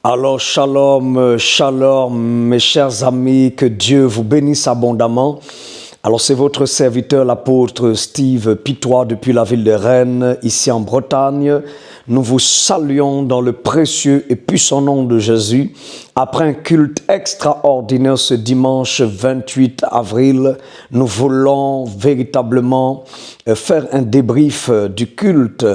Alors, shalom, shalom, mes chers amis, que Dieu vous bénisse abondamment. Alors, c'est votre serviteur, l'apôtre Steve Pitois, depuis la ville de Rennes, ici en Bretagne. Nous vous saluons dans le précieux et puissant nom de Jésus. Après un culte extraordinaire ce dimanche 28 avril, nous voulons véritablement faire un débrief du culte.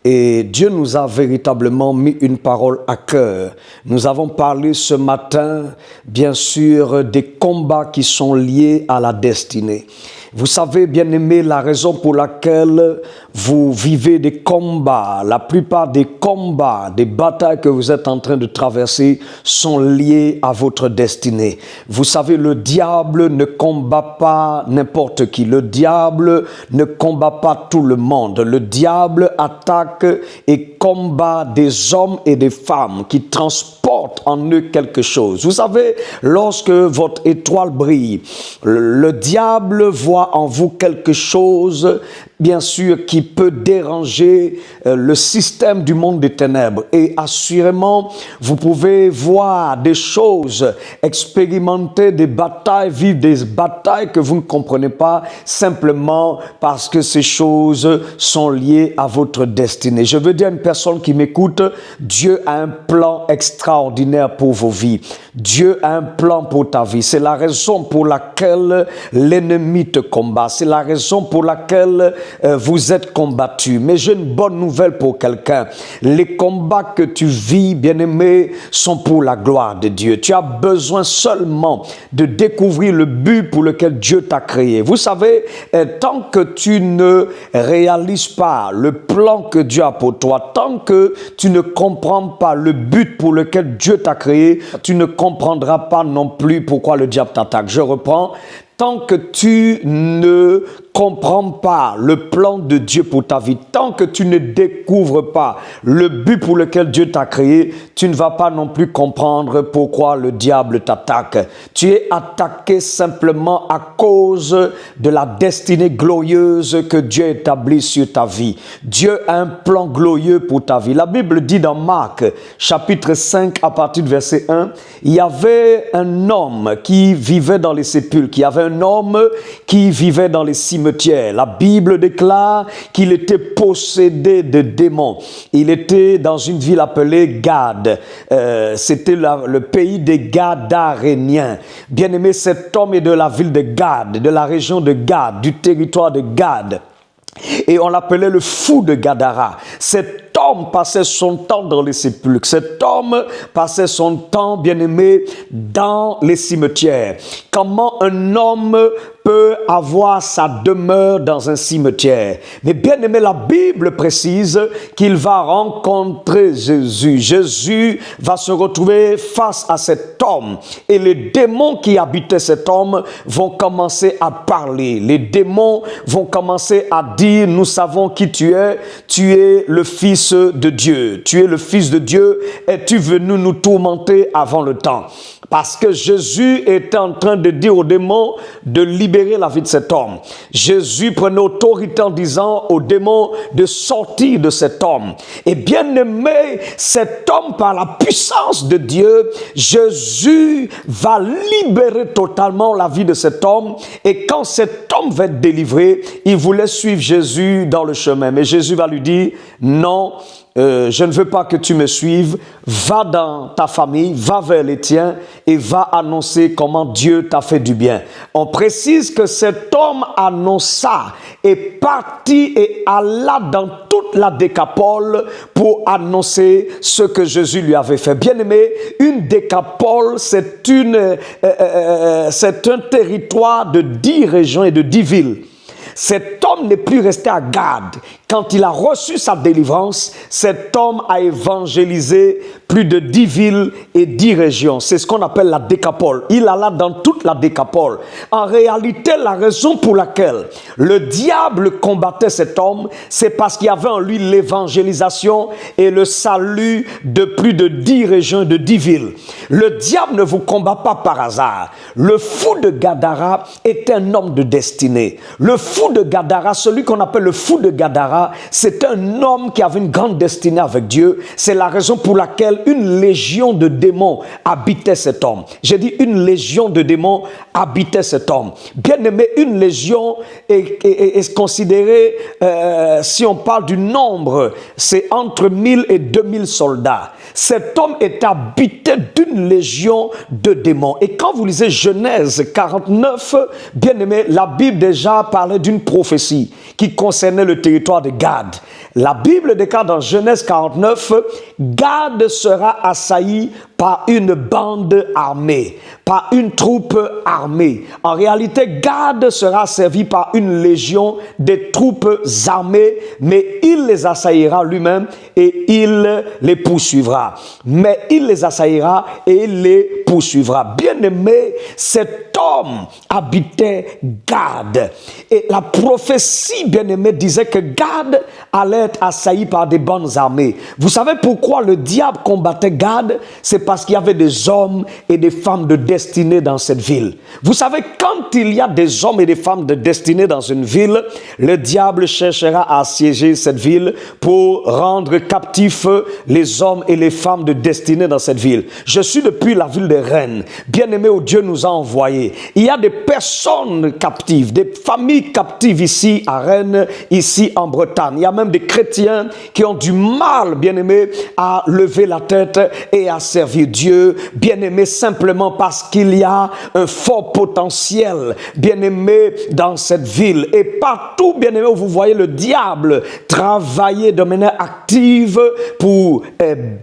Et Dieu nous a véritablement mis une parole à cœur. Nous avons parlé ce matin, bien sûr, des combats qui sont liés à la destinée. Vous savez, bien-aimés, la raison pour laquelle vous vivez des combats, la plupart des combats, des batailles que vous êtes en train de traverser sont liés à votre destinée. Vous savez, le diable ne combat pas n'importe qui. Le diable ne combat pas tout le monde. Le diable attaque et combat des hommes et des femmes qui transportent en eux quelque chose. Vous savez, lorsque votre étoile brille, le diable voit en vous quelque chose, bien sûr, qui peut déranger le système du monde des ténèbres. Et assurément, vous pouvez voir des choses, expérimenter des batailles, vivre des batailles que vous ne comprenez pas, simplement parce que ces choses sont liées à votre destinée. Je veux dire à une personne qui m'écoute, Dieu a un plan extraordinaire pour vos vies. Dieu a un plan pour ta vie. C'est la raison pour laquelle l'ennemi te combat. C'est la raison pour laquelle vous êtes combattu. Mais j'ai une bonne nouvelle pour quelqu'un. Les combats que tu vis, bien-aimé, sont pour la gloire de Dieu. Tu as besoin seulement de découvrir le but pour lequel Dieu t'a créé. Vous savez, tant que tu ne réalises pas le plan que Dieu a pour toi, tant que tu ne comprends pas le but pour lequel Dieu t'a créé, tu ne comprendras pas non plus pourquoi le diable t'attaque. Je reprends. Tant que tu ne comprends pas le plan de Dieu pour ta vie, tant que tu ne découvres pas le but pour lequel Dieu t'a créé, tu ne vas pas non plus comprendre pourquoi le diable t'attaque. Tu es attaqué simplement à cause de la destinée glorieuse que Dieu a établie sur ta vie. Dieu a un plan glorieux pour ta vie. La Bible dit dans Marc, chapitre 5, à partir du verset 1, il y avait un homme qui vivait dans les sépulcres, il y avait un homme qui vivait dans les cimetières. La Bible déclare qu'il était possédé de démons. Il était dans une ville appelée Gad. C'était le pays des Gadaréniens. Bien-aimé, cet homme est de la ville de Gad, de la région de Gad, du territoire de Gad. Et on l'appelait le fou de Gadara. Cet homme passait son temps dans les sépulcres. Cet homme passait son temps, bien-aimé, dans les cimetières. Comment un homme peut avoir sa demeure dans un cimetière? Mais bien aimé, la Bible précise qu'il va rencontrer Jésus. Jésus va se retrouver face à cet homme. Et les démons qui habitaient cet homme vont commencer à parler. Les démons vont commencer à dire, nous savons qui tu es le Fils de Dieu. Tu es le Fils de Dieu. Es-tu venu nous tourmenter avant le temps? Parce que Jésus était en train de dire aux démons de libérer la vie de cet homme. Jésus prenait autorité en disant aux démons de sortir de cet homme. Et bien aimé, cet homme, par la puissance de Dieu, Jésus va libérer totalement la vie de cet homme. Et quand cet homme va être délivré, il voulait suivre Jésus dans le chemin. Mais Jésus va lui dire, non, je ne veux pas que tu me suives, va dans ta famille, va vers les tiens et va annoncer comment Dieu t'a fait du bien. On précise que cet homme annonça, est parti et alla dans toute la Décapole pour annoncer ce que Jésus lui avait fait. Bien aimé, une Décapole, c'est un territoire de 10 régions et de 10 villes. Cet homme n'est plus resté à Gad. Quand il a reçu sa délivrance, cet homme a évangélisé plus de 10 villes et 10 régions. C'est ce qu'on appelle la Décapole. Il alla dans toute la Décapole. En réalité, la raison pour laquelle le diable combattait cet homme, c'est parce qu'il y avait en lui l'évangélisation et le salut de plus de 10 régions et de 10 villes. Le diable ne vous combat pas par hasard. Le fou de Gadara est un homme de destinée. Le fou de Gadara, celui qu'on appelle le fou de Gadara, Gadara, c'est un homme qui avait une grande destinée avec Dieu. C'est la raison pour laquelle une légion de démons habitait cet homme. J'ai dit une légion de démons habitait cet homme. Bien aimé, une légion est considérée, si on parle du nombre, c'est entre 1000 et 2000 soldats. Cet homme est habité d'une légion de démons. Et quand vous lisez Genèse 49, bien aimé, la Bible déjà parlait d'une prophétie qui concernait le territoire de Gad. La Bible déclare dans Genèse 49, Gad sera assailli par une bande armée, par une troupe armée. En réalité, Gad sera servi par une légion de troupes armées, mais il les assaillira lui-même et il les poursuivra. Mais il les assaillira et il les poursuivra. Bien aimé, cet homme habitait Gad. Et la prophétie, bien aimé, disait que Gad allait être assailli par des bandes armées. Vous savez pourquoi le diable combattait Gad? C'est parce qu'il y avait des hommes et des femmes de destinée dans cette ville. Vous savez, quand il y a des hommes et des femmes de destinée dans une ville, le diable cherchera à assiéger cette ville pour rendre captifs les hommes et les femmes de destinée dans cette ville. Je suis depuis la ville de Rennes, bien aimé où Dieu nous a envoyés. Il y a des personnes captives, des familles captives ici à Rennes, ici en Bretagne. Il y a même des chrétiens qui ont du mal, bien aimé, à lever la tête et à servir Dieu, bien aimé, simplement parce qu'il y a un fort potentiel, bien aimé, dans cette ville. Et partout, bien aimé, où vous voyez le diable travailler de manière active pour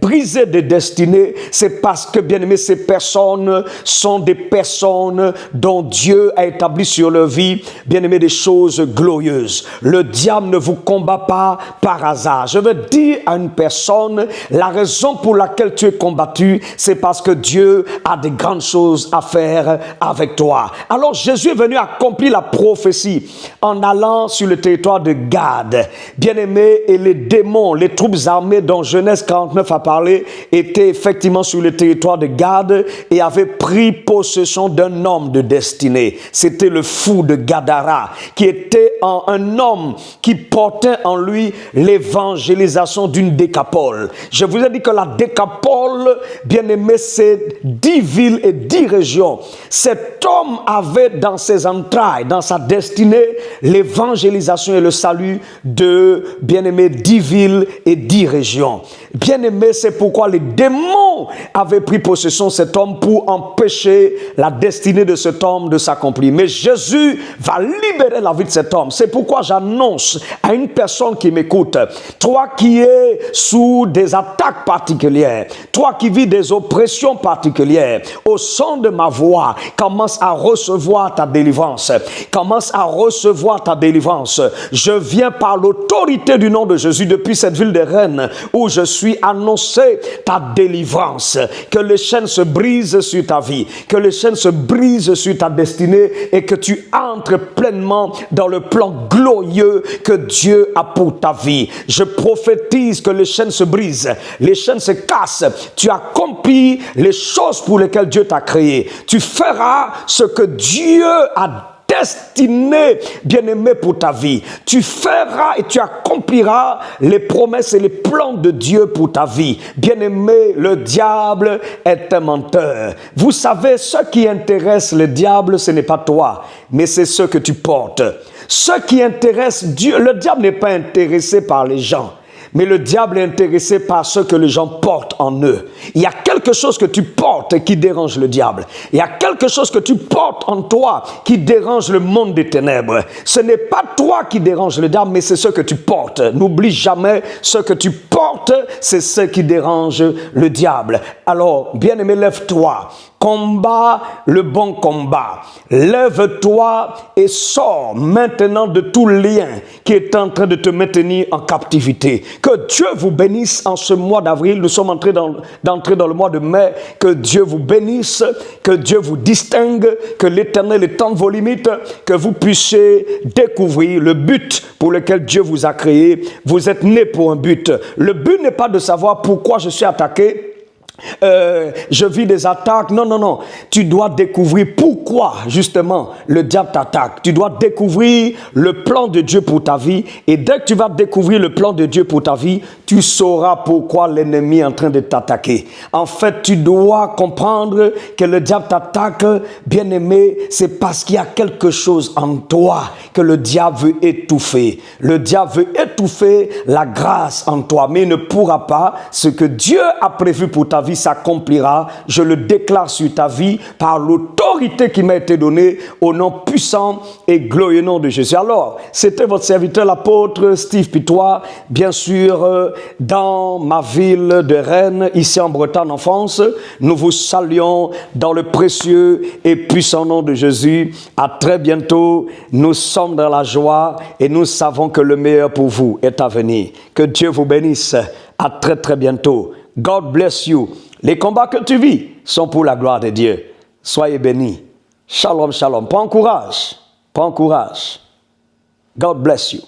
briser des destinées, c'est parce que, bien aimé, ces personnes sont des personnes dont Dieu a établi sur leur vie, bien aimé, des choses glorieuses. Le diable ne vous combat pas par hasard. Je veux dire à une personne, la raison pour laquelle tu es combattu, c'est parce que Dieu a des grandes choses à faire avec toi. Alors Jésus est venu accomplir la prophétie en allant sur le territoire de Gad. Bien-aimé, et les démons, les troupes armées dont Genèse 49 a parlé, étaient effectivement sur le territoire de Gad et avaient pris possession d'un homme de destinée. C'était le fou de Gadara, qui était un homme qui portait en lui l'évangélisation d'une décapole. Je vous ai dit que la décapole, bien aimé, c'est 10 villes et 10 régions. Cet homme avait dans ses entrailles, dans sa destinée, l'évangélisation et le salut de, bien aimé, 10 villes et 10 régions. Bien aimé, c'est pourquoi les démons avaient pris possession de cet homme pour empêcher la destinée de cet homme de s'accomplir. Mais Jésus va libérer la vie de cet homme. C'est pourquoi j'annonce à une personne qui m'écoute, toi qui es sous des attaques particulières, toi qui vis des oppressions particulières, au son de ma voix, commence à recevoir ta délivrance. Commence à recevoir ta délivrance. Je viens par l'autorité du nom de Jésus depuis cette ville de Rennes où je suis annoncé ta délivrance. Que les chaînes se brisent sur ta vie, que les chaînes se brisent sur ta destinée et que tu entres pleinement dans le plan glorieux que Dieu a pour ta vie. Je prophétise que les chaînes se brisent, les chaînes se cassent. Tu accomplis les choses pour lesquelles Dieu t'a créé. Tu feras ce que Dieu a destiné, bien-aimé, pour ta vie. Tu feras et tu accompliras les promesses et les plans de Dieu pour ta vie. Bien-aimé, le diable est un menteur. Vous savez, ce qui intéresse le diable, ce n'est pas toi, mais c'est ce que tu portes. Ce qui intéresse Dieu, le diable n'est pas intéressé par les gens. Mais le diable est intéressé par ce que les gens portent en eux. Il y a quelque chose que tu portes qui dérange le diable. Il y a quelque chose que tu portes en toi qui dérange le monde des ténèbres. Ce n'est pas toi qui dérange le diable, mais c'est ce que tu portes. N'oublie jamais, ce que tu portes, c'est ce qui dérange le diable. Alors, bien-aimé, lève-toi. Combat le bon combat. Lève-toi et sors maintenant de tout lien qui est en train de te maintenir en captivité. Que Dieu vous bénisse en ce mois d'avril. Nous sommes d'entrer dans le mois de mai. Que Dieu vous bénisse, que Dieu vous distingue, que l'Éternel étende vos limites, que vous puissiez découvrir le but pour lequel Dieu vous a créé. Vous êtes né pour un but. Le but n'est pas de savoir pourquoi je suis attaqué. je vis des attaques. Non, non, non. Tu dois découvrir pourquoi, justement, le diable t'attaque. Tu dois découvrir le plan de Dieu pour ta vie. Et dès que tu vas découvrir le plan de Dieu pour ta vie, tu sauras pourquoi l'ennemi est en train de t'attaquer. En fait, tu dois comprendre que le diable t'attaque, bien-aimé, c'est parce qu'il y a quelque chose en toi que le diable veut étouffer. Le diable veut étouffer la grâce en toi, mais il ne pourra pas. Ce que Dieu a prévu pour ta vie s'accomplira. Je le déclare sur ta vie par l'autorité qui m'a été donnée au nom puissant et glorieux nom de Jésus. Alors, c'était votre serviteur l'apôtre Steve Pitois, bien sûr, dans ma ville de Rennes, ici en Bretagne, en France. Nous vous saluons dans le précieux et puissant nom de Jésus. À très bientôt. Nous sommes dans la joie et nous savons que le meilleur pour vous est à venir. Que Dieu vous bénisse. À très très bientôt. God bless you. Les combats que tu vis sont pour la gloire de Dieu. Soyez bénis. Shalom, shalom. Prends courage. Prends courage. God bless you.